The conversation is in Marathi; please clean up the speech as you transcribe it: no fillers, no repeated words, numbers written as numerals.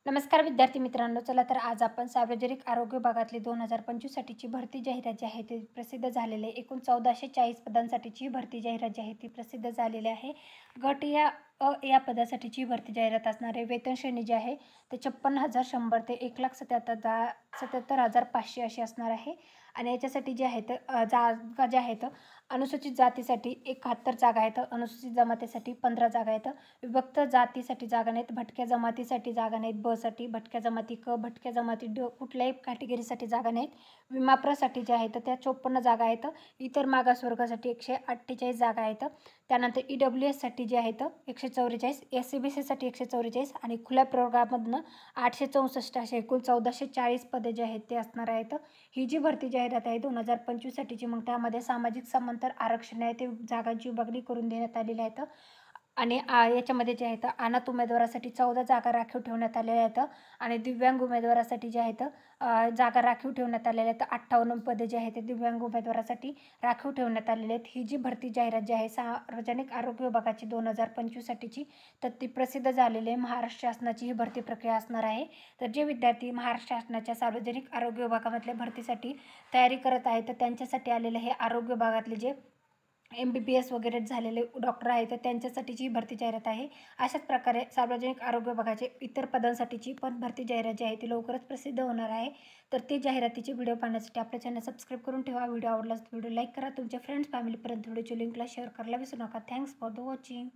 नमस्कार विद्यार्थी मित्रांनो. चला तर आज आपण सार्वजनिक आरोग्य विभागातली 2025 साठीची भरती जाहिरात जी आहे ती प्रसिद्ध झालेली आहे. एकूण 1440 पदांसाठीची भरती जाहिरात जी आहे ती प्रसिद्ध झालेली आहे. गट या या पदासाठीची भरती जाहिरात असणार आहे. वेतन श्रेणी जी आहे ते 56,100 ते 1,77,500 अशी असणार आहे. आणि याच्यासाठी जे आहेत जागा ज्या आहेत अनुसूचित जातीसाठी 71 जागा आहेत, अनुसूचित जमातीसाठी 15 जागा आहेत, विभक्त जातीसाठी जागा नाहीत, भटक्या जमातीसाठी जागा नाहीत, ब साठी, भटक्या जमाती क, भटक्या जमाती ड, कुठल्याही कॅटेगरीसाठी जागा नाहीत. विमाप्रसाठी ज्या आहेत त्या 54 जागा आहेत. इतर मागासवर्गासाठी 148 जागा आहेत. त्यानंतर EWSसाठी जे आहेत 144, SCBCसाठी 144 आणि खुल्या प्रवर्गामधनं 864 असे एकूण 1440 पदे जे आहेत ते असणार आहेत. ही जी भरती जाहिरात आहे 2025 साठीची, मग त्यामध्ये सामाजिक समांतर आरक्षण आहे ते जागांची विभागणी करून देण्यात आलेली आहेत. आणि याच्यामध्ये जे आहेत अनाथ उमेदवारासाठी 14 जागा राखीव ठेवण्यात आलेल्या आहेत आणि दिव्यांग उमेदवारासाठी जे आहेत जागा राखीव ठेवण्यात आलेल्या आहेत. 58 पदे जे आहेत ते दिव्यांग उमेदवारासाठी राखीव ठेवण्यात आलेले आहेत. ही जी भरती जाहिरात जी आहे सार्वजनिक आरोग्य विभागाची 2025 साठीची, तर ती प्रसिद्ध झालेली आहे. महाराष्ट्र शासनाची ही भरती प्रक्रिया असणार आहे. तर जे विद्यार्थी महाराष्ट्र शासनाच्या सार्वजनिक आरोग्य विभागामधल्या भरतीसाठी तयारी करत आहेत तर त्यांच्यासाठी आलेले हे आरोग्य विभागातले जे MBBS वगैरे झालेले डॉक्टर आहेत तर त्यांच्यासाठीची भरती जाहिरात आहे. अशाच प्रकारे सार्वजनिक आरोग्य विभागाचे इतर पदांसाठीची पण भरती जाहिरात जी आहे ती लवकरच प्रसिद्ध होणार आहे. तर ती जाहिरातीची व्हिडिओ पाहण्यासाठी आपल्या चॅनल सबस्क्राईब करून ठेवा. व्हिडिओ आवडल्यास व्हिडिओ लाईक करा. तुमच्या फ्रेंड्स फॅमिलीपर्यंत व्हिडिओची लिंकला शेअर करायला विसरू नका. Thanks for the watching.